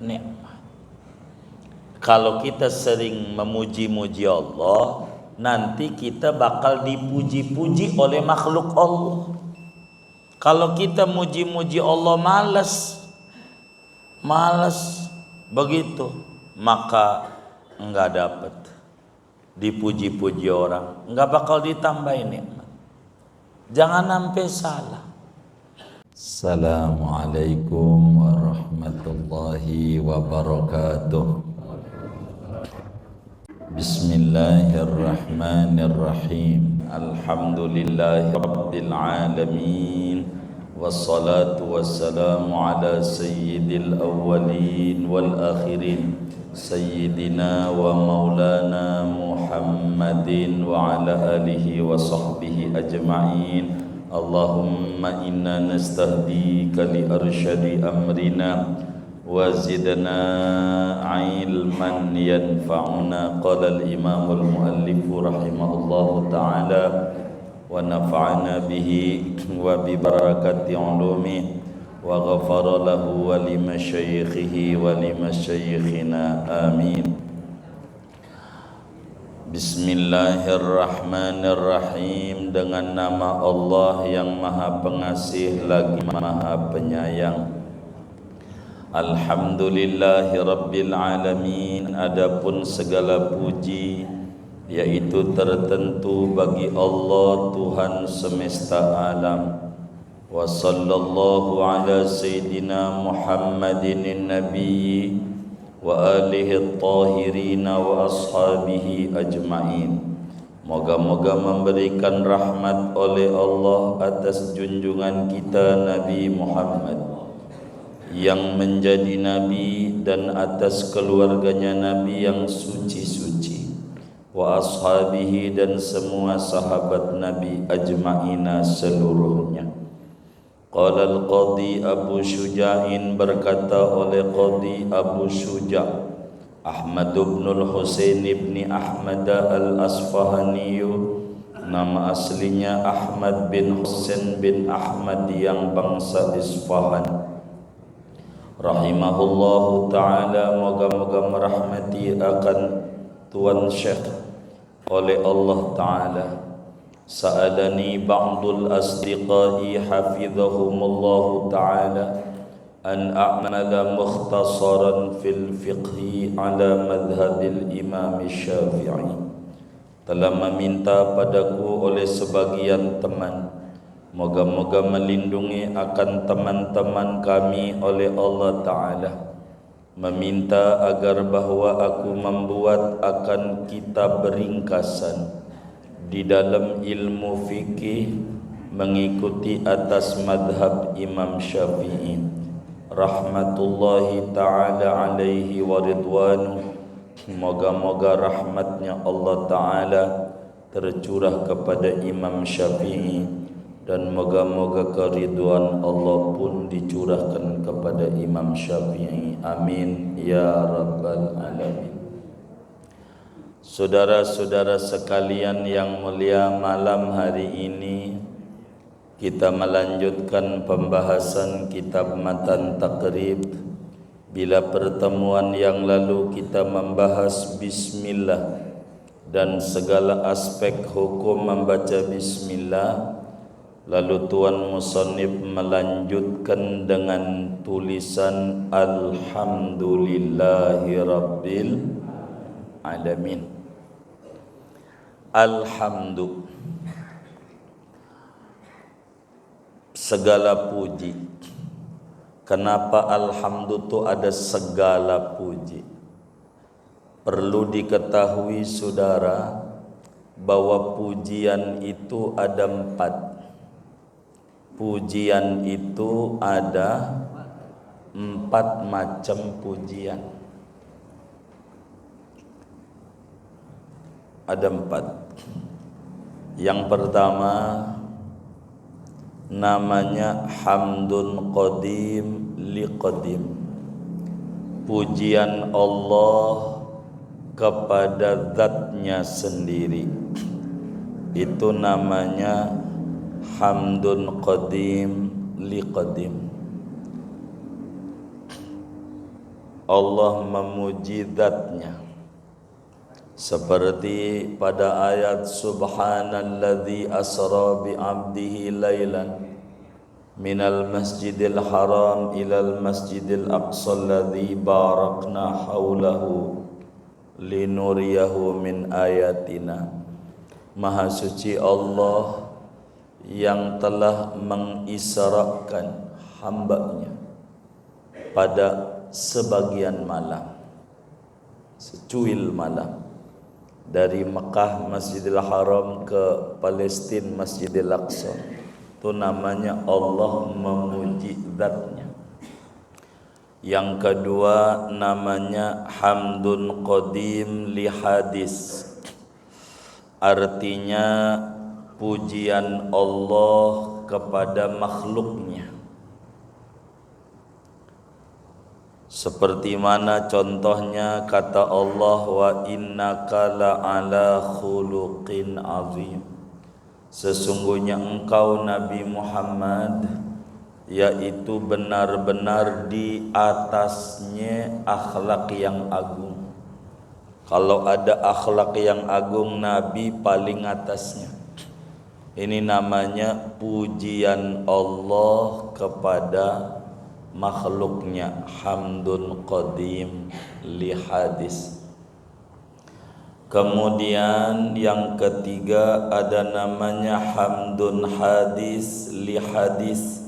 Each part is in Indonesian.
nikmat. Kalau kita sering memuji-muji Allah, nanti kita bakal dipuji-puji oleh makhluk Allah. Kalau kita muji-muji Allah malas begitu, maka enggak dapat dipuji-puji orang, enggak bakal ditambahin nikmat. Jangan sampai salah. Assalamualaikum warahmatullahi wabarakatuh. Bismillahirrahmanirrahim. Alhamdulillahi rabbil alamin. Wassalatu wassalamu ala sayyidil awwalin wal akhirin, sayyidina wa maulana Muhammadin wa ala alihi wa sahbihi ajma'in. Allahumma inna nastahdika li arsyadi amrina wa zidna ilman yanfa'una. Qala al-imam al-muallif rahimahullahu ta'ala wa nafa'ana bihi wa bi barakati ulumi wa ghafara lahu wa li masyayikhihi wa li masyayikhina amin. Bismillahirrahmanirrahim. Dengan nama Allah yang Maha Pengasih lagi Maha Penyayang. Alhamdulillahi Rabbil Alamin. Adapun segala puji yaitu tertentu bagi Allah Tuhan semesta alam. Wa sallallahu ala sayyidina Muhammadin nabiyyi wa alihi at-tahirin wa ashabihi ajma'in. Moga-moga memberikan rahmat oleh Allah atas junjungan kita Nabi Muhammad yang menjadi Nabi, dan atas keluarganya Nabi yang suci-suci, wa ashabihi, dan semua sahabat Nabi ajma'ina seluruhnya. Qala al-Qadhi Abu Syuja'in, berkata oleh Qadhi Abu Syuja' Ahmad bin Husain bin Ahmad al-Asfahani, nama aslinya Ahmad bin Husain bin Ahmad yang bangsa Isfahan, rahimahullahu ta'ala, moga-moga merahmati akan Tuan Syekh oleh Allah ta'ala. Sa'alani ba'dul asdiqai hafizahumullahu ta'ala an a'mala mukhtasaran fil fiqhi ala madhabil imam syafi'i. Telah meminta padaku oleh sebagian teman, moga-moga melindungi akan teman-teman kami oleh Allah ta'ala, meminta agar bahwa aku membuat akan kitab ringkasan di dalam ilmu fikih mengikuti atas madhab Imam Syafi'i rahmatullahi ta'ala alaihi wa ridwanu. Moga-moga rahmatnya Allah ta'ala tercurah kepada Imam Syafi'i, dan moga-moga keridhaan Allah pun dicurahkan kepada Imam Syafi'i. Amin ya rabbal alamin. Saudara-saudara sekalian yang mulia, malam hari ini kita melanjutkan pembahasan kitab Matan Taqrib. Bila pertemuan yang lalu kita membahas bismillah dan segala aspek hukum membaca bismillah, lalu Tuan Musannif melanjutkan dengan tulisan Alhamdulillahi Rabbil Alamin. Alhamdu, segala puji. Kenapa alhamdu itu ada segala puji? Perlu diketahui saudara bahwa pujian itu ada 4. Pujian itu ada 4 macam pujian. Ada 4. Yang pertama namanya hamdun qadim liqadim, pujian Allah kepada zatnya sendiri. Itu namanya hamdun qadim liqadim. Allah memuji zatnya, seperti pada ayat subhanalladzi asra bi 'abdihi lailan minal masjidil haram ilal masjidil aqsa alladzi barakna haulahu linuriyahu min ayatina. Maha suci Allah yang telah mengisrakan hambanya pada sebagian malam, secuil malam, dari Mekah Masjidil Haram ke Palestina Masjidil Aqsa. Itu namanya Allah memuji zatnya. Yang kedua namanya hamdun qadim li hadis, artinya pujian Allah kepada makhluknya. Seperti mana contohnya kata Allah, wa innaka la'ala khuluqin azim, sesungguhnya engkau Nabi Muhammad yaitu benar-benar di atasnya akhlak yang agung. Kalau ada akhlak yang agung, Nabi paling atasnya. Ini namanya pujian Allah kepada makhluknya, hamdun qadim li hadis. Kemudian yang ketiga ada namanya hamdun hadis li hadis,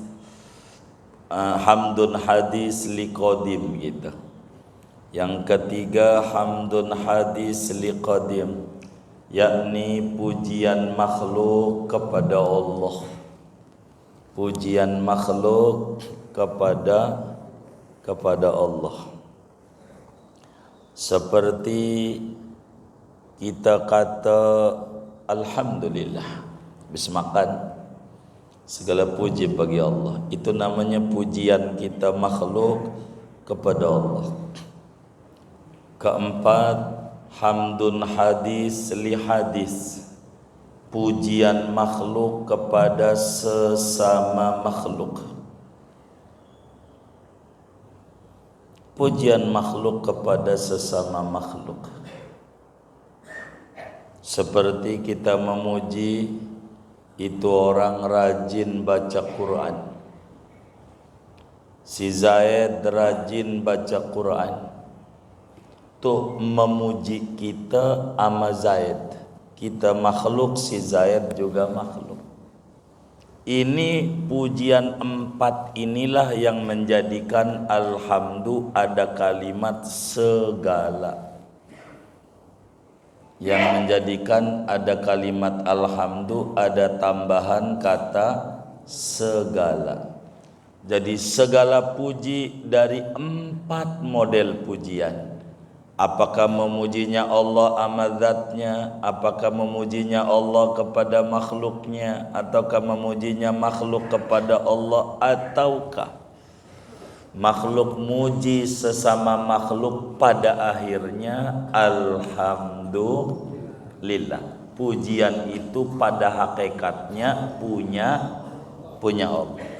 hamdun hadis li qadim gitu. Yang ketiga hamdun hadis li qadim, yakni pujian makhluk kepada Allah, pujian makhluk kepada Allah. Seperti kita kata alhamdulillah, habis makan, segala puji bagi Allah. Itu namanya pujian kita makhluk kepada Allah. Keempat, hamdun hadis li hadis, pujian makhluk kepada sesama makhluk. Pujian makhluk kepada sesama makhluk, seperti kita memuji itu orang rajin baca Quran. Si Zaid rajin baca Quran, tuh memuji kita ama Zaid. Kita makhluk, si Zaid juga makhluk. Ini pujian empat inilah yang menjadikan alhamdu ada kalimat segala. Yang menjadikan ada kalimat alhamdu ada tambahan kata segala. Jadi segala puji dari empat model pujian. Apakah memujinya Allah amadzatnya, apakah memujinya Allah kepada makhluknya, ataukah memujinya makhluk kepada Allah, ataukah makhluk muji sesama makhluk, pada akhirnya alhamdulillah. Pujian itu pada hakikatnya punya Allah.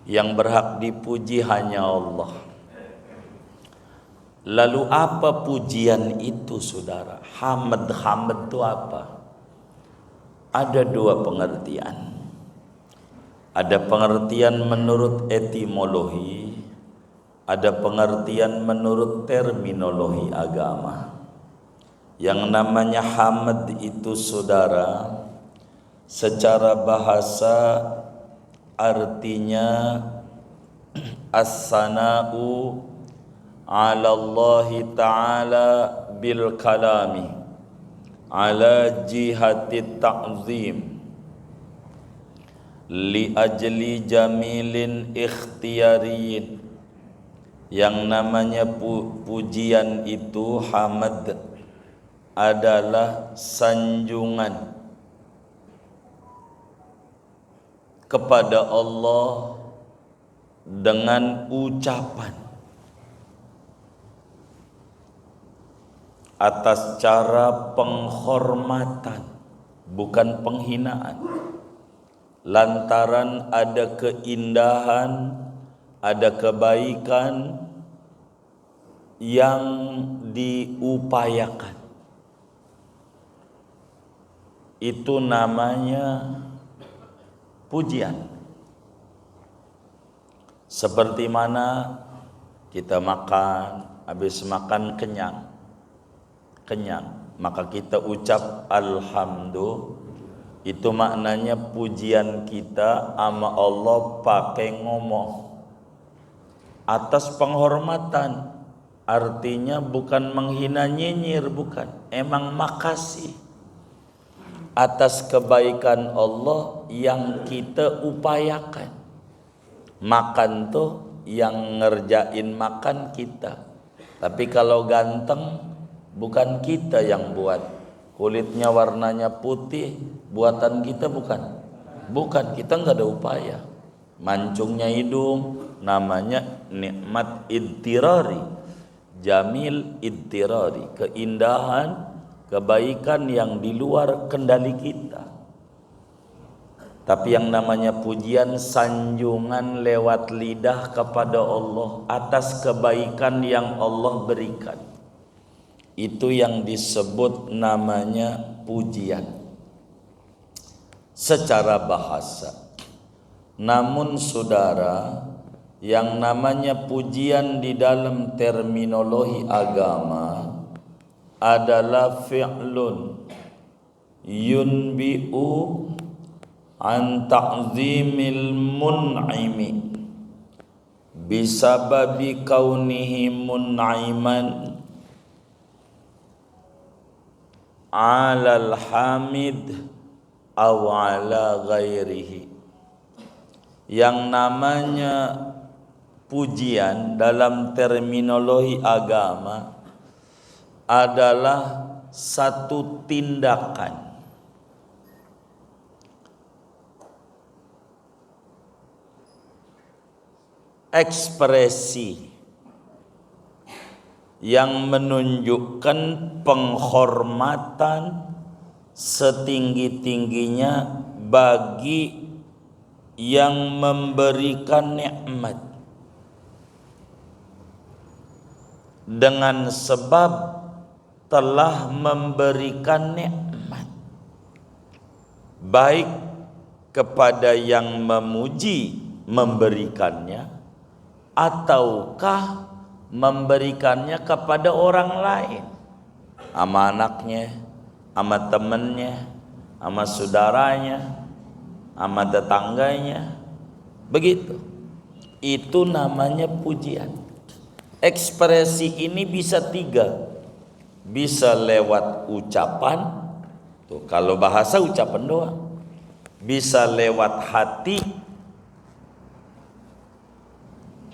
Yang berhak dipuji hanya Allah. Lalu apa pujian itu, saudara? Hamd itu apa? Ada dua pengertian. Ada pengertian menurut etimologi, ada pengertian menurut terminologi agama. Yang namanya hamd itu, saudara, secara bahasa artinya as-sana'u ala Allah Ta'ala bil kalami ala jihati ta'zim li ajli jamilin ikhtiyariyin. Yang namanya pujian itu, hamd, adalah sanjungan kepada Allah dengan ucapan atas cara penghormatan, bukan penghinaan. Lantaran ada keindahan, ada kebaikan yang diupayakan. Itu namanya pujian. Seperti mana kita makan, habis makan kenyang, maka kita ucap alhamdulillah. Itu maknanya pujian kita sama Allah pakai ngomong atas penghormatan. Artinya bukan menghina nyinyir, bukan, emang makasih atas kebaikan Allah yang kita upayakan. Makan tuh yang ngerjain makan kita. Tapi kalau ganteng bukan kita yang buat. Kulitnya warnanya putih buatan kita bukan. Bukan, kita nggak ada upaya. Mancungnya hidung namanya nikmat idtirari. Jamil idtirari, keindahan, kebaikan yang di luar kendali kita. Tapi yang namanya pujian, sanjungan lewat lidah kepada Allah atas kebaikan yang Allah berikan. Itu yang disebut namanya pujian secara bahasa. Namun saudara, yang namanya pujian di dalam terminologi agama adalah fi'lun yunbi'u an ta'zimil mun'imi bisababi kaunihi mun'iman 'alal hamid aw 'ala ghairihi. Yang namanya pujian dalam terminologi agama adalah satu tindakan ekspresi yang menunjukkan penghormatan setinggi-tingginya bagi yang memberikan nikmat, dengan sebab telah memberikan nikmat baik kepada yang memuji memberikannya ataukah memberikannya kepada orang lain, sama anaknya, sama temannya, sama saudaranya, sama tetangganya. Begitu. Itu namanya pujian. Ekspresi ini bisa tiga. Bisa lewat ucapan, tuh kalau bahasa ucapan doang. Bisa lewat hati,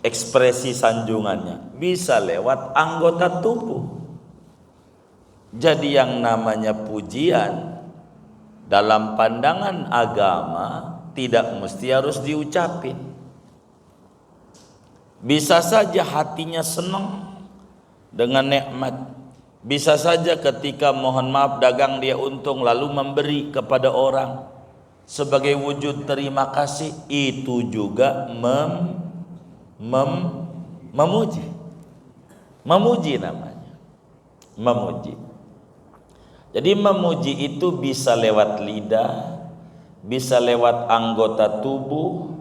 ekspresi sanjungannya. Bisa lewat anggota tubuh. Jadi yang namanya pujian dalam pandangan agama tidak mesti harus diucapin. Bisa saja hatinya senang dengan nikmat. Bisa saja ketika mohon maaf dagang dia untung lalu memberi kepada orang sebagai wujud terima kasih. Itu juga memuji. Memuji namanya. Memuji. Jadi memuji itu bisa lewat lidah, bisa lewat anggota tubuh,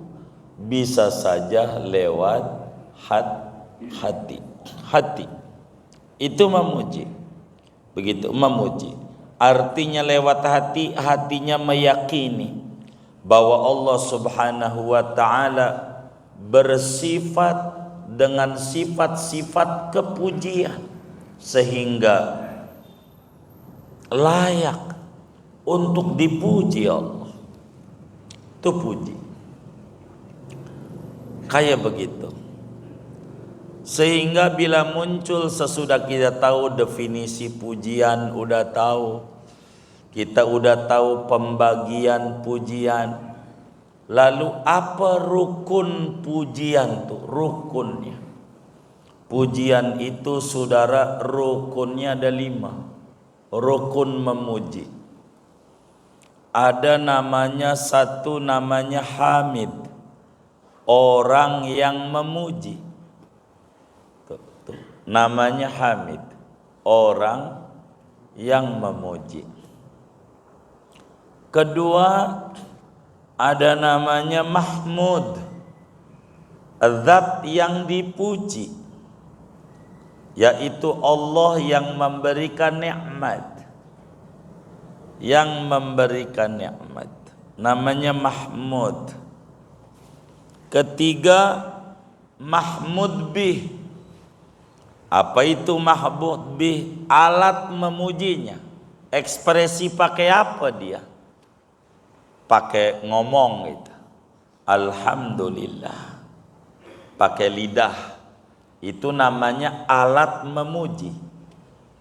bisa saja lewat hati. Itu memuji. Begitu, memuji. Artinya lewat hati, hatinya meyakini bahwa Allah Subhanahu wa taala bersifat dengan sifat-sifat kepujian sehingga layak untuk dipuji Allah. Itu puji. Kayak begitu. Sehingga bila muncul sesudah kita tahu definisi pujian, udah tahu, kita udah tahu pembagian pujian. Lalu apa rukun pujian tuh? Rukunnya. Pujian itu saudara rukunnya ada 5. Rukun memuji. Ada namanya satu namanya hamid. Orang yang memuji. namanya hamid, orang yang memuji. Kedua, ada namanya mahmud, zat yang dipuji, yaitu Allah yang memberikan nikmat, namanya mahmud. Ketiga, mahmud bih. Apa itu mahmud bih? Alat memujinya. Ekspresi pakai apa dia? Pakai ngomong gitu. Alhamdulillah. Pakai lidah. Itu namanya alat memuji.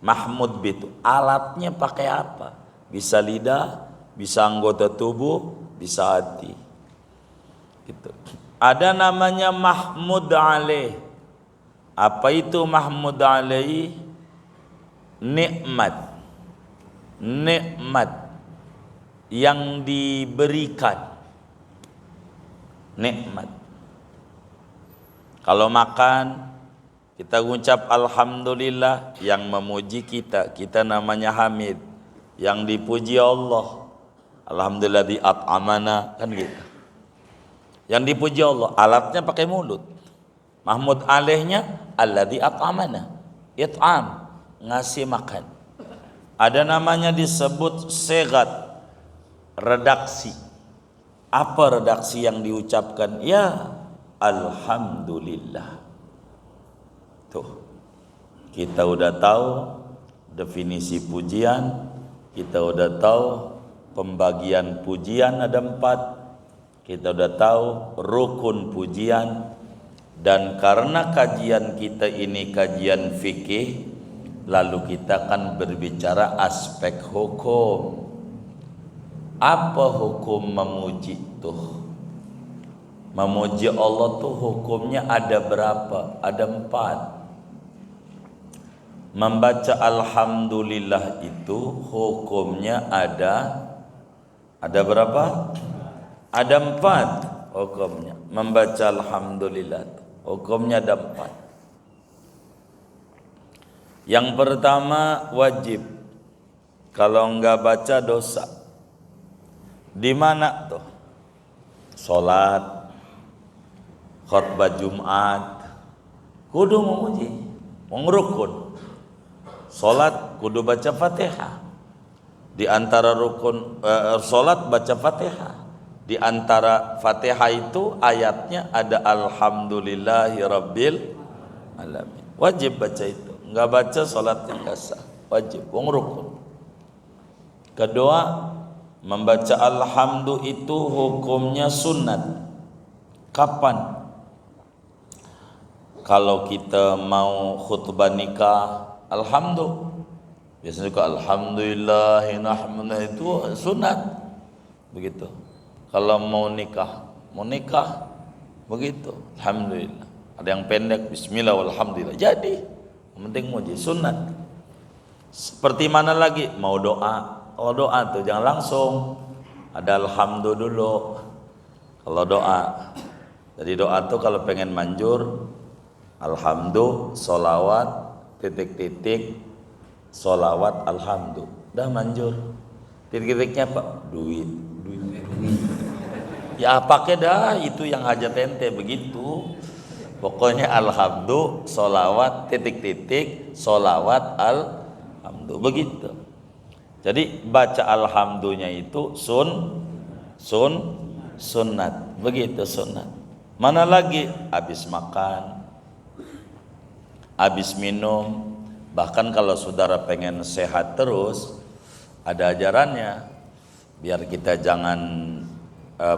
Mahmud bih itu alatnya pakai apa? Bisa lidah, bisa anggota tubuh, bisa hati. Gitu. Ada namanya mahmud alaih. Apa itu mahmud alaih? Nikmat yang diberikan. Nikmat. Kalau makan, kita ucap alhamdulillah, yang memuji kita namanya hamid, yang dipuji Allah. Alhamdulillah di at'amana, kan gitu. Yang dipuji Allah, alatnya pakai mulut. Mahmud alaihnya alladzi at'amana. It'am, ngasih makan. Ada namanya disebut segat, redaksi. Apa redaksi yang diucapkan? Ya, alhamdulillah. Tuh, kita udah tahu definisi pujian, kita udah tahu pembagian pujian ada 4. Kita udah tahu rukun pujian, dan karena kajian kita ini kajian fikih, lalu kita akan berbicara aspek hukum. Apa hukum memuji tuh? Memuji Allah tuh hukumnya ada berapa? Ada 4. Membaca alhamdulillah itu hukumnya ada berapa? Ada 4 hukumnya. Membaca alhamdulillah hukumnya ada 4. Yang pertama wajib. Kalau enggak baca dosa. Di mana tuh? Salat, khutbah Jumat, kudu memuji, mengrukun. Salat kudu baca Fatihah. Di antara rukun salat baca Fatihah. Di antara Fatihah itu ayatnya ada alhamdulillahirabbil alamin. Wajib baca itu. Enggak baca salatnya enggak sah. Wajib, rukun. Kedua, membaca alhamdu itu hukumnya sunat. Kapan? Kalau kita mau khutbah nikah, alhamdu. Biasanya juga alhamdulillahi nahmaduhu, itu sunat. Begitu. Kalau mau nikah begitu, alhamdulillah. Ada yang pendek, bismillah walhamdulillah. Jadi, yang penting muji, sunat. Seperti mana lagi? Mau doa. Kalau doa tuh jangan langsung, ada alhamdu dulu. Kalau doa, jadi doa tuh kalau pengen manjur, alhamdu, solawat, titik-titik, solawat, alhamdu. Dah manjur. Titik-titiknya apa? Duit. Ya pakai dah, itu yang hajat ente begitu. Pokoknya alhamdu, solawat, titik-titik, solawat, alhamdu, begitu. Jadi baca alhamdunya itu sunat, begitu sunat. Mana lagi? Habis makan, habis minum. Bahkan kalau saudara pengen sehat terus, ada ajarannya, biar kita jangan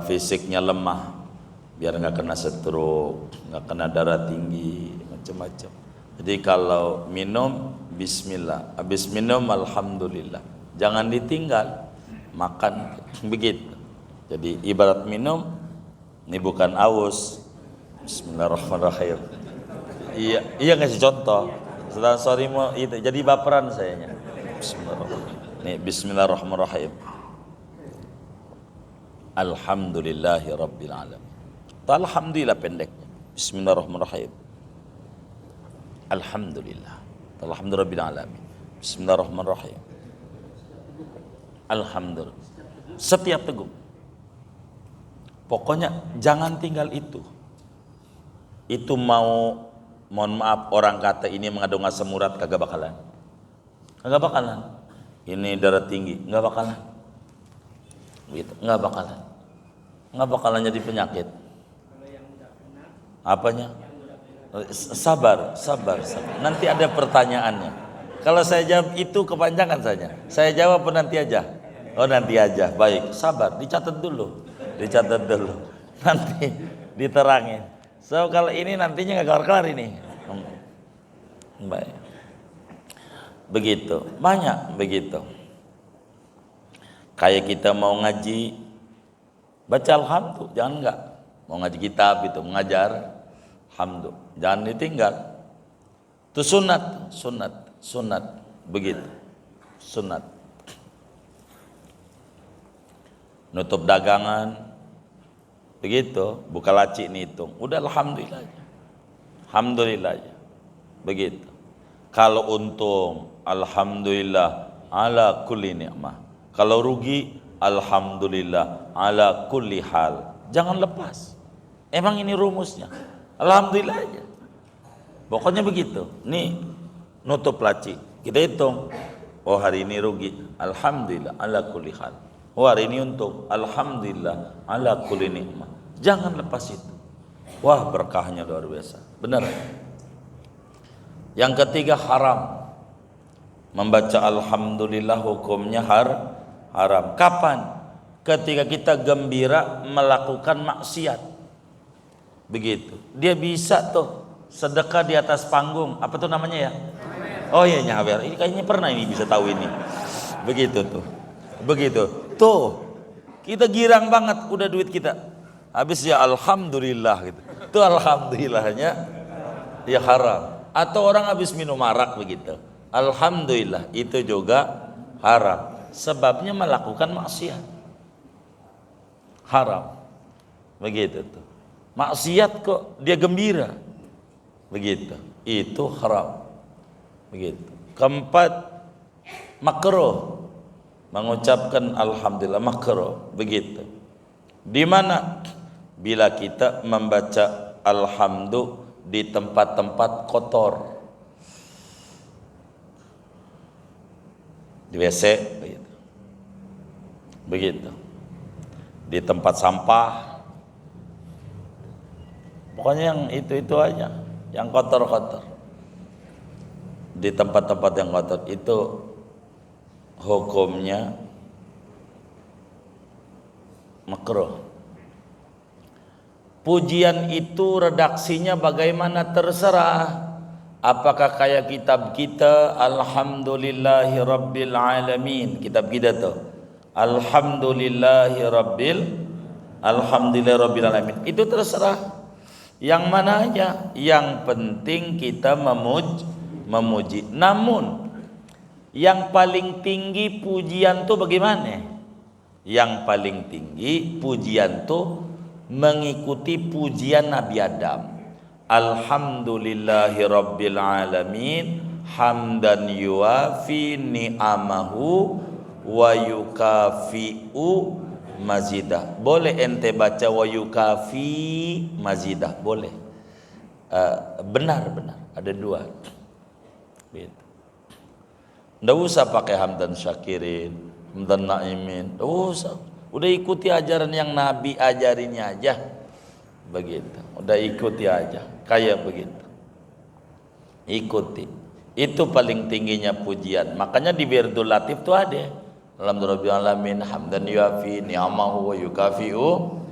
fisiknya lemah, biar nggak kena stroke, nggak kena darah tinggi, macam-macam. Jadi kalau minum bismillah, habis minum alhamdulillah, jangan ditinggal. Makan begitu. Jadi ibarat minum, ini bukan aus. Bismillahirrahmanirrahim. Iya ngasih contoh. Setelah sorry mau itu, jadi baperan sayanya. Bismillahirrahmanirrahim. Nih bismillahirrahmanirrahim. Alhamdulillahi rabbil alamin. Alhamdulillah pendeknya. Bismillahirrahmanirrahim. Alhamdulillah. Alhamdulillahirabbil alamin. Bismillahirrahmanirrahim. Alhamdulillah. Setiap teguh. Pokoknya jangan tinggal itu. Itu mau, mohon maaf orang kata ini mengandung asam urat, kagak bakalan. Kagak bakalan. Ini darah tinggi, enggak bakalan. Gitu, enggak bakalan. Enggak bakalan jadi penyakit. Apanya? Sabar. Nanti ada pertanyaannya. Kalau saya jawab itu kepanjangan saja. Saya jawab nanti aja. Oh nanti aja. Baik, sabar. Dicatat dulu. Nanti diterangin. So kalau ini nantinya nggak kelar-kelar ini. Baik. Begitu. Banyak begitu. Kayak kita mau ngaji, baca alhamdulillah. Jangan enggak. Mau ngaji kitab itu mengajar, alhamdulillah. Jangan ditinggal. Itu sunat begitu. Sunat. Nutup dagangan begitu, buka laci hitung. Udah alhamdulillah aja. Begitu. Kalau untung alhamdulillah ala kulli ni'mah. Kalau rugi alhamdulillah ala kulli hal. Jangan lepas. Emang ini rumusnya. Alhamdulillah aja. Pokoknya begitu. Nih nutup laci, kita hitung. Oh hari ini rugi, alhamdulillah ala kulli hal. Oh hari ini untung, alhamdulillah ala kulli nikmah. Jangan lepas itu. Wah berkahnya luar biasa. Benar. Yang ketiga haram. Membaca alhamdulillah hukumnya haram. Kapan? Ketika kita gembira melakukan maksiat. Begitu. Dia bisa tuh sedekah di atas panggung. Apa tuh namanya ya? Oh iya nyawer. Ini kayaknya pernah ini bisa tahu ini. Begitu tuh. Tuh. Kita girang banget udah duit kita. Habis ya alhamdulillah gitu. Tuh alhamdulillahnya ya haram. Atau orang habis minum arak begitu. Alhamdulillah itu juga haram. Sebabnya melakukan maksiat. Haram. Begitu tuh. Maksiat kok dia gembira. Begitu. Itu haram. Begitu. Keempat, makruh. Mengucapkan alhamdulillah makruh. Begitu. Di mana? Bila kita membaca alhamdulillah di tempat-tempat kotor. Di WC begitu. Di tempat sampah. Pokoknya yang itu aja, yang kotor-kotor. Di tempat-tempat yang kotor itu hukumnya makruh. Pujian itu redaksinya bagaimana terserah. Apakah kayak kitab kita Alhamdulillahirabbil alamin, kitab kita tuh Alhamdulillahirabbil alamin, itu terserah. Yang mana aja, yang penting kita memuji. Namun yang paling tinggi pujian tuh bagaimana? Yang paling tinggi pujian tuh mengikuti pujian Nabi Adam. Alhamdulillahirabbil alamin hamdan yuafi ni'amahu wa yukafi'u mazidah. Boleh ente baca wa yukafi mazidah, boleh. Benar ada dua. Gitu. Nggak usah pakai hamdan syakirin, hamdan naimin, nggak usah. Udah ikuti ajaran yang Nabi ajarinnya aja. Begitu. Udah ikuti aja. Kayak begitu. Ikuti. Itu paling tingginya pujian. Makanya di Wirdul Latif tuh ada. Alhamdulillah alamin hamdan yuafi ni'amahu wa yukafi'u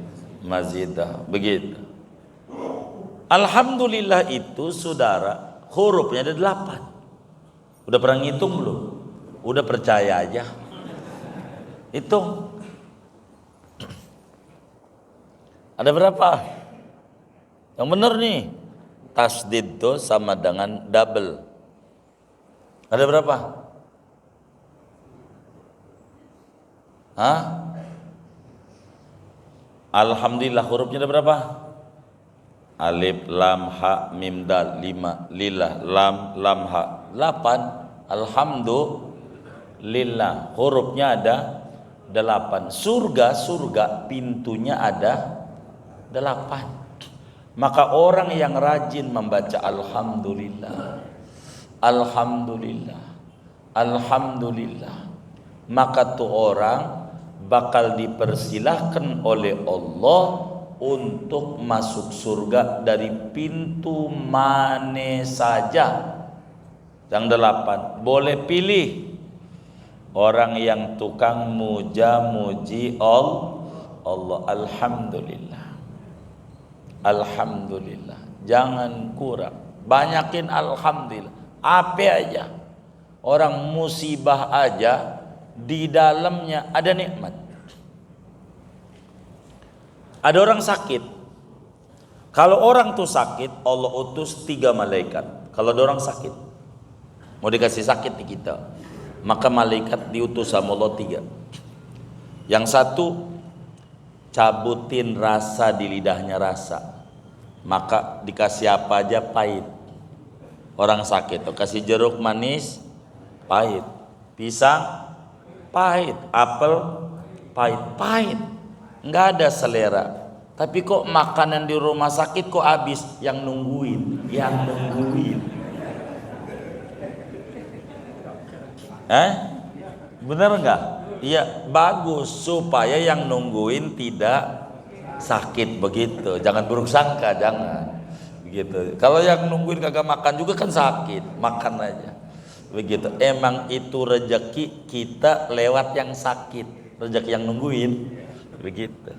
mazidah. Begitu. Alhamdulillah itu saudara, hurufnya ada 8. Udah pernah ngitung belum? Udah percaya aja. Hitung. Ada berapa? Yang benar nih. Tasdid itu sama dengan double. Ada berapa? Alhamdulillah hurufnya ada berapa? Alif lam ha mim dal 5, lillah lam ha 8, alhamdulillah hurufnya ada 8. Surga pintunya ada 8. Maka orang yang rajin membaca alhamdulillah, maka tuh orang bakal dipersilahkan oleh Allah untuk masuk surga dari pintu mana saja. Yang 8, boleh pilih orang yang tukang muja-muji Allah. Alhamdulillah, jangan kurang, banyakin alhamdulillah. Apa aja, orang musibah aja di dalamnya ada nikmat. Ada orang sakit. Kalau orang tuh sakit, Allah utus 3 malaikat. Kalau ada orang sakit, mau dikasih sakit di kita, maka malaikat diutus sama Allah 3. Yang satu, cabutin rasa di lidahnya rasa. Maka dikasih apa aja pahit. Orang sakit tuh kasih jeruk manis, pahit. Pisang, pahit. Apel, pahit. Nggak ada selera. Tapi kok makanan di rumah sakit kok habis? Yang nungguin. Bener nggak? Iya, bagus supaya yang nungguin tidak sakit begitu. Jangan buruk sangka, jangan begitu. Kalau yang nungguin kagak makan juga kan sakit, makan aja begitu. Emang itu rezeki kita lewat yang sakit, rezeki yang nungguin. Begitu.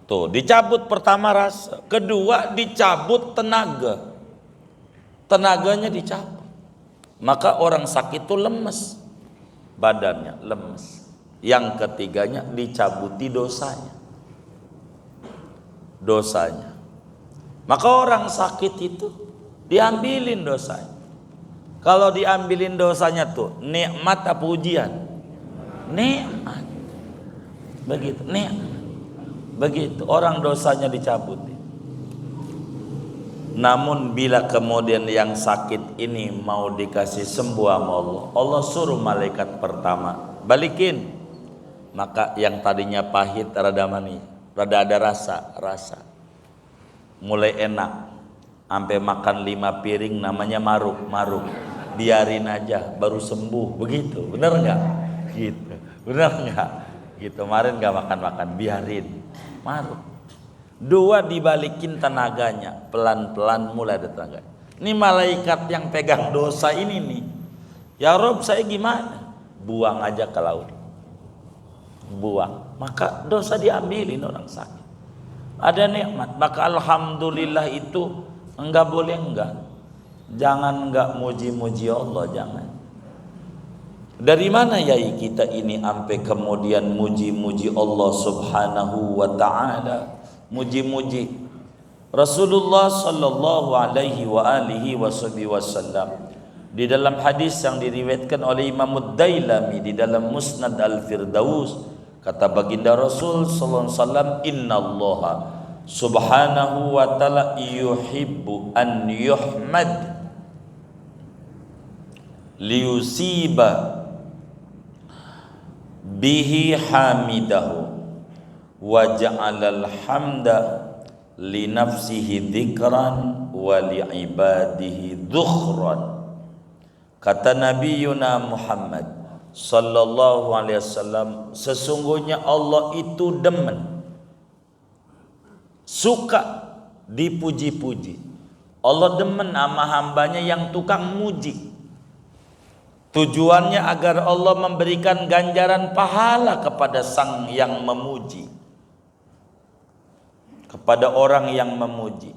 Tuh, dicabut pertama rasa, kedua dicabut tenaga. Tenaganya dicabut. Maka orang sakit itu lemes. Badannya lemes. Yang ketiganya dicabuti dosanya. Maka orang sakit itu diambilin dosanya. Kalau diambilin dosanya tuh nikmat apa ujian? Nikmat. Begitu orang dosanya dicabut. Namun bila kemudian yang sakit ini mau dikasih sembuh sama Allah suruh malaikat pertama balikin. Maka yang tadinya pahit rada manis, rada ada rasa mulai enak, sampai makan 5 piring namanya maruk. Biarin aja baru sembuh. Begitu, bener nggak? Gitu, bener nggak? Gitu, kemarin gak makan, biarin maruk. 2, dibalikin tenaganya, pelan-pelan mulai ada tenaga. Ini malaikat yang pegang dosa ini nih, ya Rob saya gimana? Buang aja ke laut, buang. Maka dosa diambilin orang sakit. Ada nikmat, maka alhamdulillah itu enggak boleh jangan enggak muji-muji Allah, jangan. Dari mana yai kita ini sampai kemudian muji-muji Allah Subhanahu wa taala, muji-muji Rasulullah sallallahu alaihi wa alihi wasallam. Di dalam hadis yang diriwayatkan oleh Imam Ad-Dailami di dalam Musnad Al-Firdaus, kata baginda Rasul sallallahu alaihi wasallam, innallaha subhanahu wa ta'ala yuhibbu an yuhmad liyusiba bihi hamidahu wa ja'alal hamda li nafsihi dzikran wa li ibadihi dhukhran. Kata Nabiuna Muhammad sallallahu alaihi wasallam, sesungguhnya Allah itu demen, suka dipuji-puji. Allah demen sama hambanya yang tukang muji. Tujuannya agar Allah memberikan ganjaran pahala kepada sang yang memuji, kepada orang yang memuji.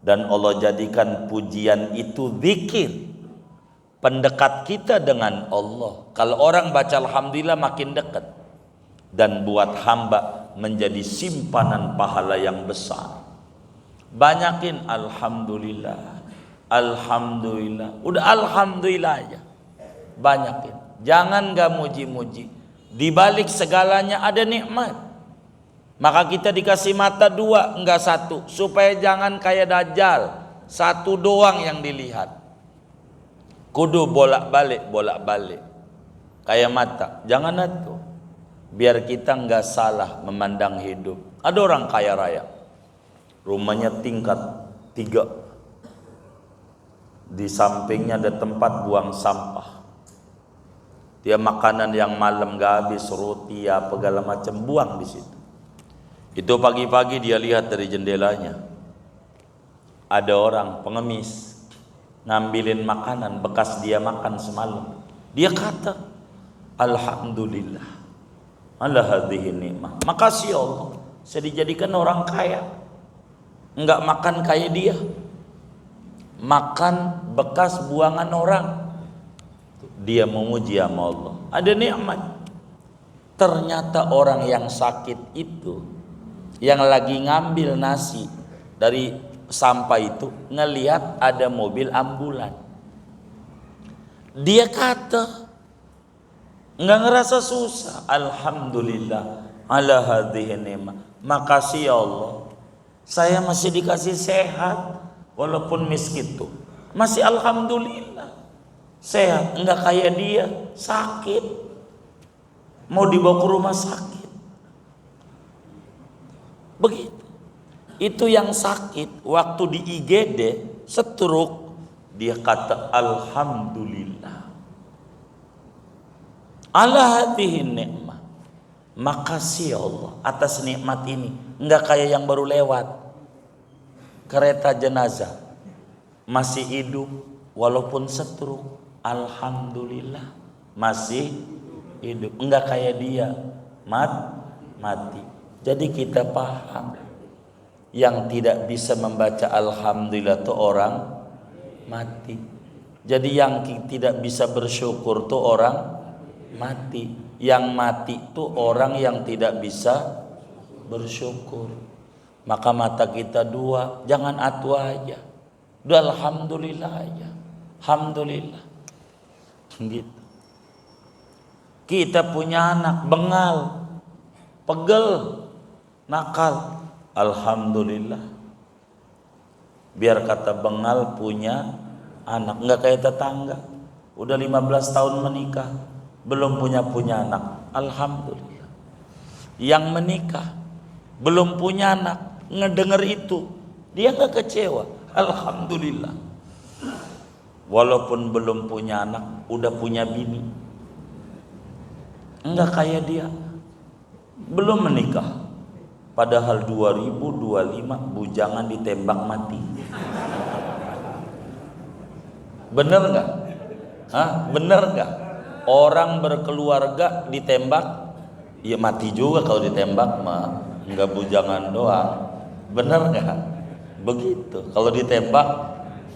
Dan Allah jadikan pujian itu zikir, pendekat kita dengan Allah. Kalau orang baca alhamdulillah makin dekat, dan buat hamba menjadi simpanan pahala yang besar. Banyakin alhamdulillah, alhamdulillah, udah alhamdulillah aja, banyakin. Jangan gak muji-muji. Di balik segalanya ada nikmat. Maka kita dikasih mata dua, enggak satu, supaya jangan kayak Dajjal, satu doang yang dilihat. Kudu bolak-balik. Kayak mata, jangan itu. Biar kita enggak salah memandang hidup. Ada orang kaya raya, rumahnya tingkat 3, di sampingnya ada tempat buang sampah. Dia makanan yang malam gak habis, roti apa segala macam buang di situ. Itu pagi-pagi dia lihat dari jendelanya, ada orang pengemis ngambilin makanan bekas dia makan semalam. Dia kata, alhamdulillah ala hadhihi ni'mah. Makasih ya Allah, saya dijadikan orang kaya. Enggak makan kayak dia, makan bekas buangan orang. Dia memuji sama Allah, ada nikmat. Ternyata orang yang sakit itu, yang lagi ngambil nasi dari sampah itu, ngelihat ada mobil ambulan. Dia kata, nggak ngerasa susah, alhamdulillah ala hadhihi ni'mah. Makasih ya Allah, saya masih dikasih sehat walaupun miskin tuh, masih alhamdulillah sehat. Enggak kayak dia, sakit, mau dibawa ke rumah sakit. Begitu. Itu yang sakit waktu di IGD stroke, dia kata alhamdulillah ala hadhihi ni'mah. Makasih ya Allah atas nikmat ini. Enggak kayak yang baru lewat, kereta jenazah masih hidup walaupun stroke, alhamdulillah masih hidup. Enggak kayak dia mati. Jadi kita paham, yang tidak bisa membaca alhamdulillah itu orang mati. Jadi yang tidak bisa bersyukur itu orang mati. Yang mati itu orang yang tidak bisa bersyukur. Maka mata kita dua, jangan atu aja, udah alhamdulillah aja, alhamdulillah gitu. Kita punya anak bengal, pegel, nakal, alhamdulillah. Biar kata bengal punya anak, enggak kayak tetangga udah 15 tahun menikah belum punya anak, alhamdulillah. Yang menikah belum punya anak, ngedenger itu dia enggak kecewa, alhamdulillah. Walaupun belum punya anak udah punya bini, enggak kayak dia belum menikah. Padahal 2025 bujangan ditembak mati. Bener nggak? Bener nggak? Orang berkeluarga ditembak, ya mati juga kalau ditembak mah, nggak bujangan doang. Bener nggak? Begitu. Kalau ditembak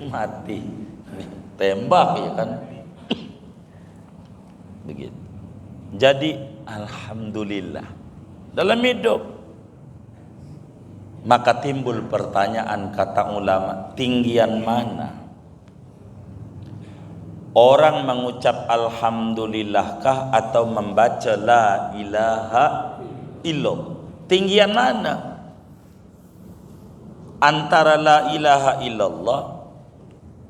mati, tembak ya kan? Begitu. Jadi alhamdulillah dalam hidup. Maka timbul pertanyaan, kata ulama, tinggian mana orang mengucap alhamdulillahkah atau membaca la ilaha illallah? Tinggian mana antara la ilaha illallah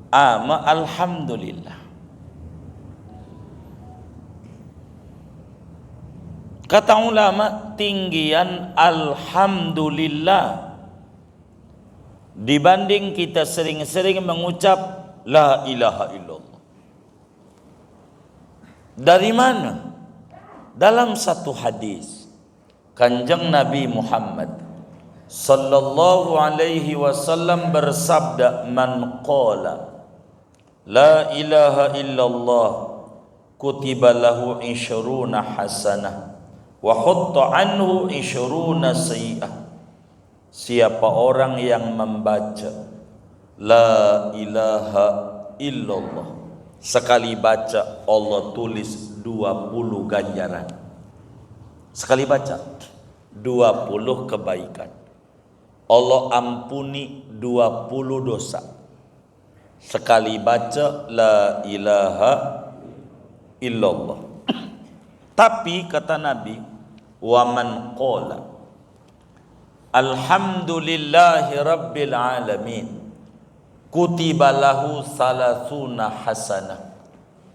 sama alhamdulillah? Kata ulama, tinggian alhamdulillah dibanding kita sering-sering mengucap la ilaha illallah. Dari mana? Dalam satu hadis, Kanjeng Nabi Muhammad sallallahu alaihi wasallam bersabda, man qala la ilaha illallah kutiba lahu 20 hasanah wa hutta anhu 20 sayyi'ah. Siapa orang yang membaca la ilaha illallah, sekali baca Allah tulis 20 ganjaran. Sekali baca 20 kebaikan. Allah ampuni 20 dosa. Sekali baca la ilaha illallah. Tapi kata Nabi, wa man qala Alhamdulillahi Rabbil Alamin. Kutiba lahu salasuna hasanah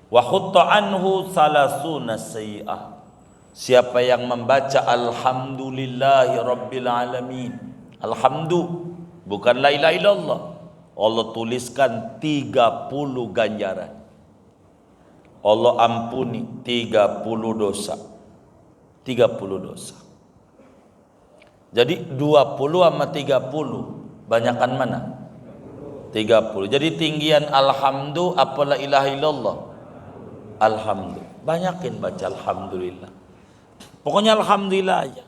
wa hutta anhu salasuna sayyi'ah. Siapa yang membaca Alhamdulillahi Rabbil Alamin, alhamdu bukan la ilaha illallah, Allah tuliskan 30 ganjaran. Allah ampuni 30 dosa. 30 dosa. Jadi 20 sama 30 banyakan mana? 30. Jadi tinggian alhamdu apa la ilaha illallah? Alhamdu. Banyakin baca alhamdulillah. Pokoknya alhamdulillah aja.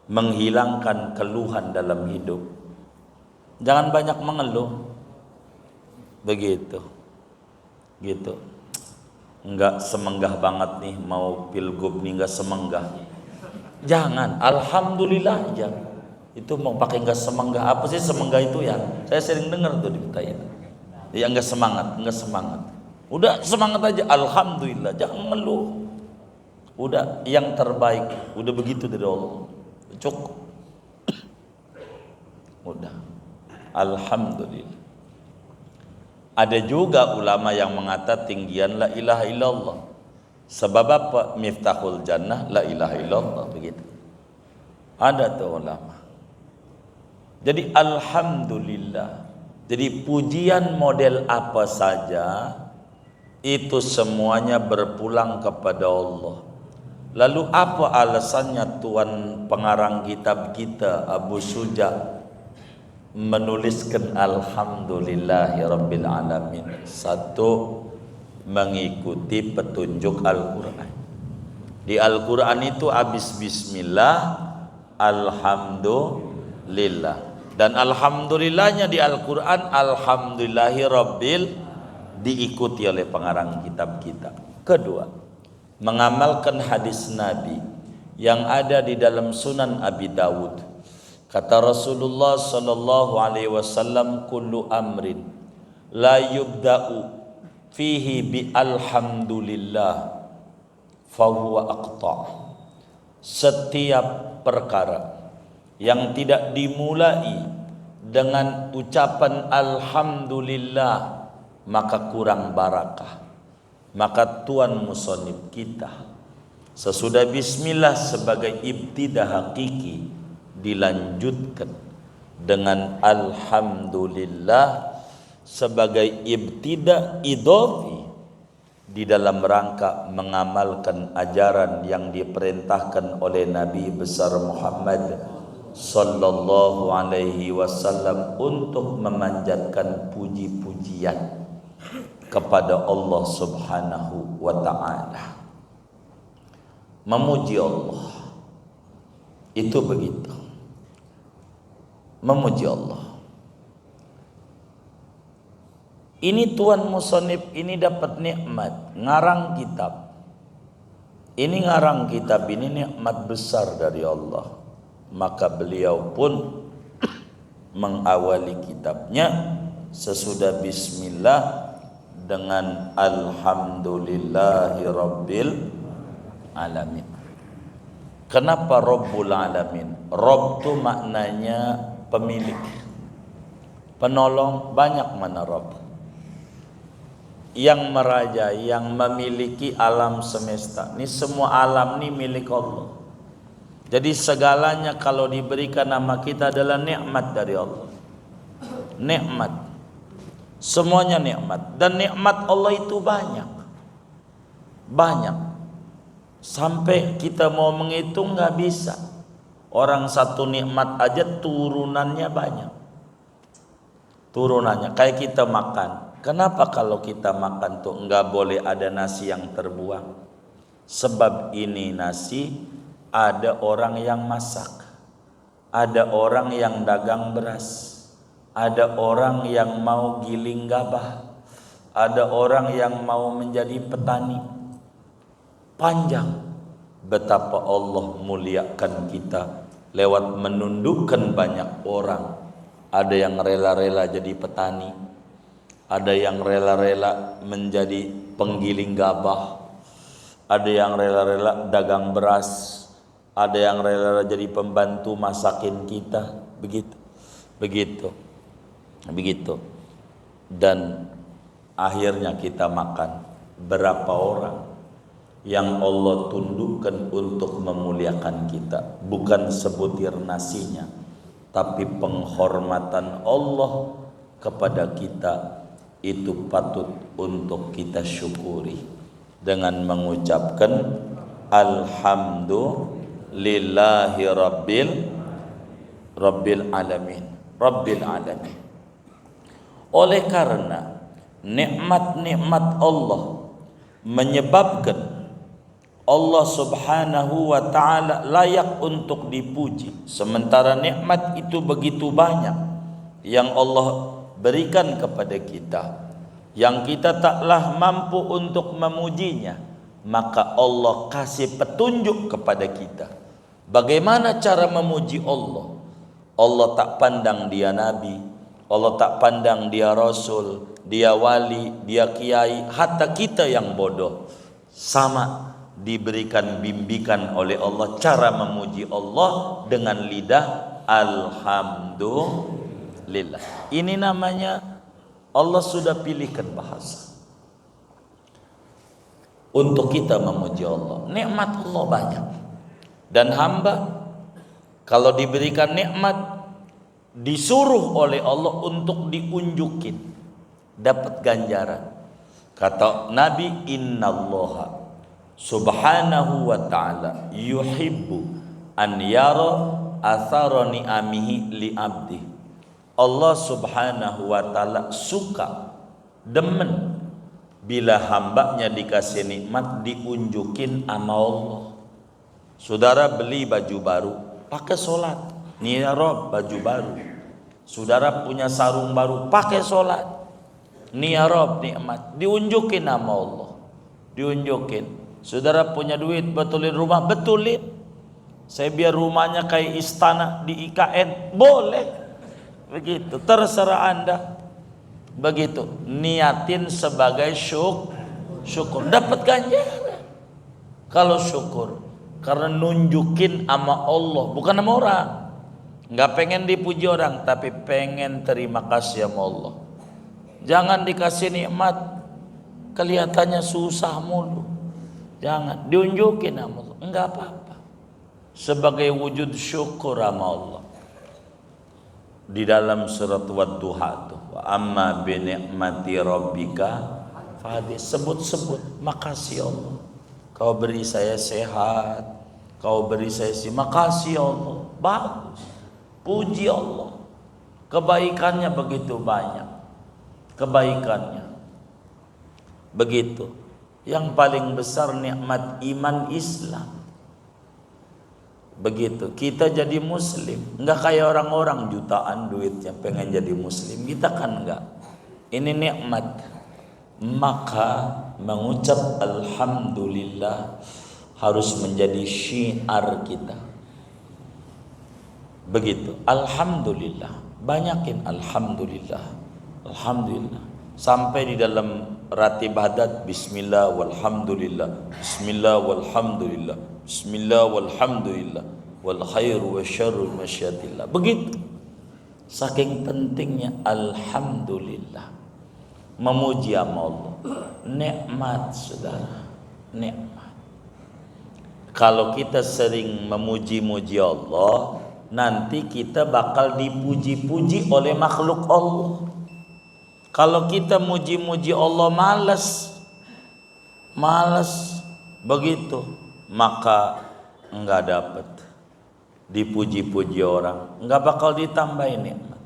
Menghilangkan keluhan dalam hidup. Jangan banyak mengeluh. Begitu. Gitu. Enggak semenggah banget nih mau pilgub nih, enggak semenggah. Jangan, alhamdulillah aja. Itu mau pakai enggak semenggah, apa sih semenggah itu ya? Saya sering dengar tuh ditanya. Ya enggak semangat, enggak semangat. Udah semangat aja, alhamdulillah, jangan ngeluh. Udah yang terbaik, udah begitu dari Allah. Cukup. Udah. Alhamdulillah. Ada juga ulama yang mengatakan tinggian la ilaha illallah. Sebab apa? Miftahul jannah la ilaha illallah, begitu. Ada tuh ulama. Jadi alhamdulillah. Jadi pujian model apa saja itu semuanya berpulang kepada Allah. Lalu apa alasannya Tuan pengarang kitab kita Abu Suja menuliskan alhamdulillahi rabbil alamin? Satu, mengikuti petunjuk Al-Quran. Di Al-Quran itu habis bismillah, alhamdulillah. Dan alhamdulillahnya di Al-Quran alhamdulillahi rabbil, diikuti oleh pengarang kitab kita. Kedua, mengamalkan hadis Nabi yang ada di dalam Sunan Abi Dawud. Kata Rasulullah sallallahu alaihi wasallam, kullu amrin la yubda'u fihi bi alhamdulillah fahuwa aqta'. Setiap perkara yang tidak dimulai dengan ucapan alhamdulillah maka kurang barakah. Maka Tuan musannif kita sesudah bismillah sebagai ibtidah hakiki dilanjutkan dengan alhamdulillah sebagai ibtida idhafi di dalam rangka mengamalkan ajaran yang diperintahkan oleh Nabi besar Muhammad sallallahu alaihi wasallam untuk memanjatkan puji-pujian kepada Allah Subhanahu wa taala. Memuji Allah itu begitu. Memuji Allah. Ini Tuan musannif ini dapat nikmat ngarang kitab. Ini ngarang kitab ini nikmat besar dari Allah. Maka beliau pun mengawali kitabnya sesudah bismillah dengan alhamdulillahi rabbil alamin. Kenapa Rabbul Alamin? Rabb itu maknanya pemilik, penolong. Banyak mana Rabb? Yang merajai, yang memiliki alam semesta. Ini semua alam ini milik Allah. Jadi segalanya kalau diberikan nama kita adalah nikmat dari Allah. Nikmat. Semuanya nikmat. Dan nikmat Allah itu banyak. Banyak. Sampai kita mau menghitung nggak bisa. Orang satu nikmat aja turunannya banyak. Turunannya kayak kita makan. Kenapa kalau kita makan tuh nggak boleh ada nasi yang terbuang? Sebab ini nasi ada orang yang masak, ada orang yang dagang beras, ada orang yang mau giling gabah, ada orang yang mau menjadi petani. Panjang betapa Allah muliakan kita lewat menundukkan banyak orang. Ada yang rela-rela jadi petani, ada yang rela-rela menjadi penggiling gabah, ada yang rela-rela dagang beras, ada yang rela jadi pembantu masakin kita, begitu. Dan akhirnya kita makan. Berapa orang yang Allah tundukkan untuk memuliakan kita, bukan sebutir nasinya, tapi penghormatan Allah kepada kita itu patut untuk kita syukuri dengan mengucapkan alhamdulillahi rabbil alamin. Oleh karena nikmat-nikmat Allah menyebabkan Allah subhanahu wa ta'ala layak untuk dipuji. Sementara nikmat itu begitu banyak yang Allah berikan kepada kita, yang kita taklah mampu untuk memujinya, maka Allah kasih petunjuk kepada kita bagaimana cara memuji Allah. Allah tak pandang dia nabi, Allah tak pandang dia rasul, dia wali, dia kiai, hatta kita yang bodoh sama diberikan bimbingan oleh Allah cara memuji Allah dengan lidah alhamdulillah. Ini namanya Allah sudah pilihkan bahasa untuk kita memuji Allah. Nikmat Allah banyak, dan hamba kalau diberikan nikmat disuruh oleh Allah untuk diunjukin, dapat ganjaran. Kata Nabi, innallaha subhanahu wa ta'ala yuhibbu an yara athara ni'amihi li abdi. Allah subhanahu wa ta'ala suka, demen bila hambanya dikasih nikmat diunjukin sama Allah. Saudara beli baju baru, pakai sholat, nih ya Rob baju baru. Saudara punya sarung baru, pakai sholat, nih ya Rob nikmat, diunjukin sama Allah, diunjukin. Saudara punya duit, betulin rumah, betulin. Saya biar rumahnya kayak istana di IKN, boleh. Begitu, terserah Anda. Begitu, niatin sebagai syukur, dapat ganjaran. Kalau syukur, karena nunjukin sama Allah, bukan sama orang. Nggak pengen dipuji orang, tapi pengen terima kasih sama Allah. Jangan dikasih nikmat kelihatannya susah mulu. Jangan diunjukin sama Allah, enggak apa-apa. Sebagai wujud syukur sama Allah. Di dalam surat Wad-Duha tuh, wa amma bi ni'mati rabbika fahadits, sebut-sebut makasih Allah. Kau beri saya sehat, kau beri saya makasih Allah. Bagus. Puji Allah. Kebaikannya begitu banyak. Kebaikannya. Begitu. Yang paling besar nikmat iman Islam. Begitu, kita jadi muslim. Enggak kayak orang-orang jutaan duitnya pengen jadi muslim. Kita kan enggak. Ini nikmat. Maka mengucap alhamdulillah harus menjadi syiar kita. Begitu, alhamdulillah. Banyakin alhamdulillah. Alhamdulillah. Sampai di dalam ratib hadat, bismillah walhamdulillah, bismillah walhamdulillah, bismillah walhamdulillah, wal khairu wasyarru masyiatillah. Begitu. Saking pentingnya alhamdulillah. Memuji Allah. Nikmat saudara, nikmat. Kalau kita sering memuji-muji Allah, nanti kita bakal dipuji-puji oleh makhluk Allah. Kalau kita muji-muji Allah malas begitu, maka enggak dapat dipuji-puji orang, enggak bakal ditambahin nikmat.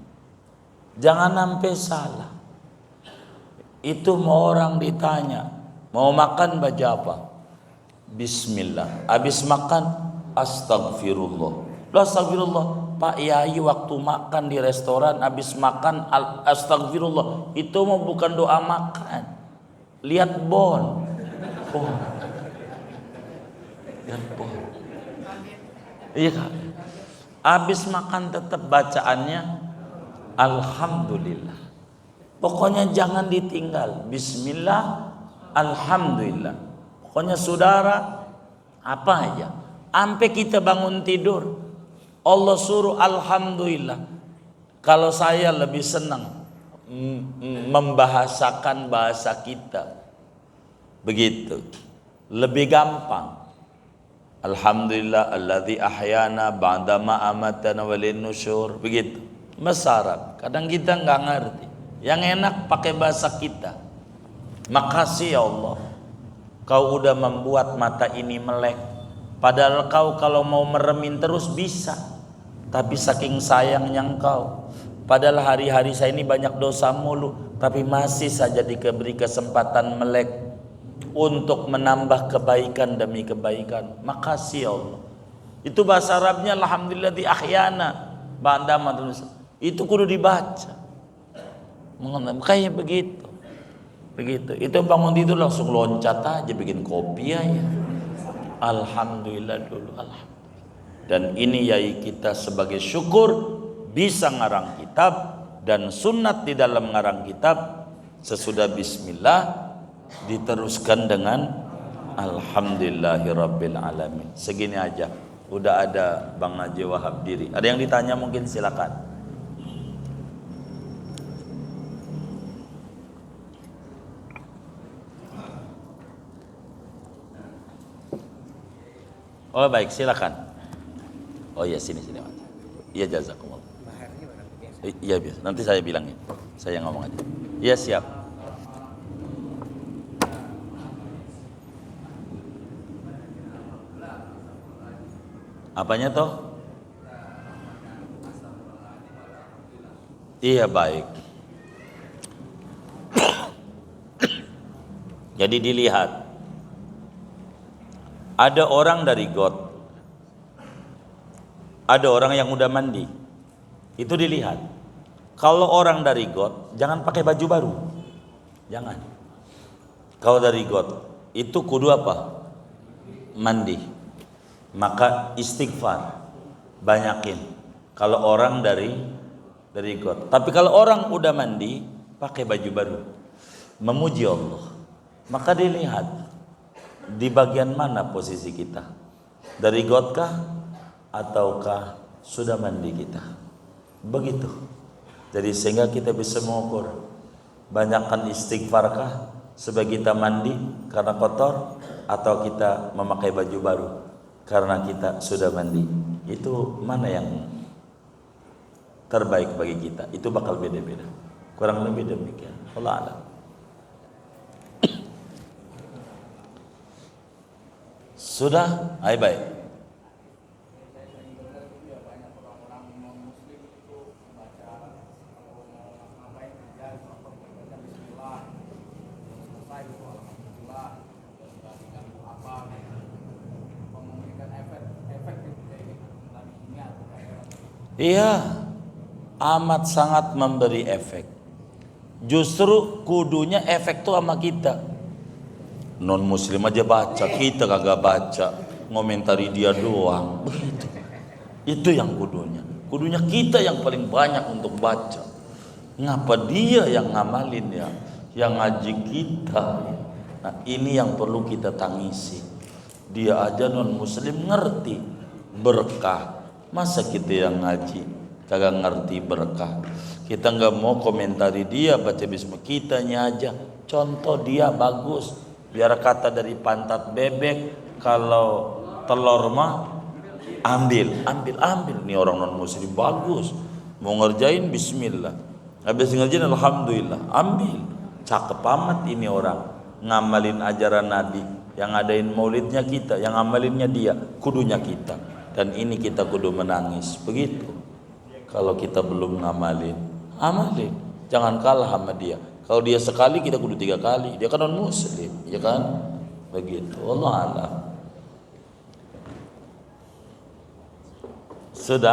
Jangan sampai salah. Itu mau orang ditanya, mau makan baca apa? Bismillah. Habis makan astagfirullah. Astagfirullah. Pak Yai waktu makan di restoran habis makan astagfirullah, itu mau bukan doa makan. Lihat bon. Lihat bon. Iya kan? Habis makan tetap bacaannya alhamdulillah. Pokoknya jangan ditinggal. Bismillah, alhamdulillah. Pokoknya saudara apa aja Sampai kita bangun tidur, Allah suruh alhamdulillah. Kalau saya lebih senang membahasakan bahasa kita, begitu, lebih gampang. Alhamdulillah alladzi ahyana ba'dama amatana walin nusyur, begitu. Bahasa Arab. Kadang kita nggak ngerti. Yang enak pakai bahasa kita. Makasih ya Allah, Kau udah membuat mata ini melek. Padahal Kau kalau mau meremin terus bisa, tapi saking sayangnya Engkau. Padahal hari-hari saya ini banyak dosa mulu, tapi masih saja diberi kesempatan melek untuk menambah kebaikan demi kebaikan. Makasih ya Allah. Itu bahasa Arabnya alhamdulillah di ahyana ba'da madrasah. Itu kudu dibaca. Kayak begitu. Begitu. Itu bangun tidur langsung loncat aja bikin kopi aja. Alhamdulillah dulu, alhamdulillah. Dan ini yai kita sebagai syukur bisa ngarang kitab, dan sunat di dalam ngarang kitab sesudah bismillah diteruskan dengan alhamdulillahirabbil alamin. Segini aja. Udah ada Bang Haji Wahab diri. Ada yang ditanya mungkin silakan. Oh baik, silakan. Oh iya, sini Mas. Iya, jazakumullah. Iya biasa. Nanti saya bilangin. Saya ngomong aja. Iya siap. Apanya toh? Iya baik. Jadi dilihat. Ada orang dari got, ada orang yang udah mandi, itu dilihat. Kalau orang dari got, jangan pakai baju baru, jangan. Kalau dari got, itu kudu apa? Mandi. Maka istighfar, banyakin. Kalau orang dari got. Tapi kalau orang udah mandi, pakai baju baru, memuji Allah, maka dilihat di bagian mana posisi kita, dari got kah ataukah sudah mandi kita, begitu. Jadi sehingga kita bisa mengukur, banyakkan istighfar kah sebagai kita mandi karena kotor, atau kita memakai baju baru karena kita sudah mandi. Itu mana yang terbaik bagi kita, itu bakal beda-beda. Kurang lebih demikian. Allah a'lam. Sudah? Baik. Iya, amat sangat memberi efek. Justru kudunya efek tuh sama kita. Non muslim aja baca, kita kagak baca, ngomentari dia doang. Begitu. Itu yang kudunya. Kudunya kita yang paling banyak untuk baca. Ngapa dia yang ngamalin ya, yang ngaji kita. Nah, ini yang perlu kita tangisi. Dia aja non muslim ngerti berkah. Masa kita yang ngaji kagak ngerti berkah? Kita nggak mau komentari dia baca bismillah, kitanya aja. Contoh dia bagus. Biar kata dari pantat bebek, kalau telur mah ambil. Nih orang non muslim bagus, mau ngerjain bismillah, habis ngerjain alhamdulillah, ambil. Cakep amat ini orang, ngamalin ajaran Nabi. Yang ngadain maulidnya kita, yang ngamalinnya dia, kudunya kita. Dan ini kita kudu menangis. Begitu. Kalau kita belum ngamalin, amalin, jangan kalah sama dia. Kalau dia sekali, kita kudu 3 kali. Dia kan non muslim, ya kan? Begitu. Allah a'lam. Sudah.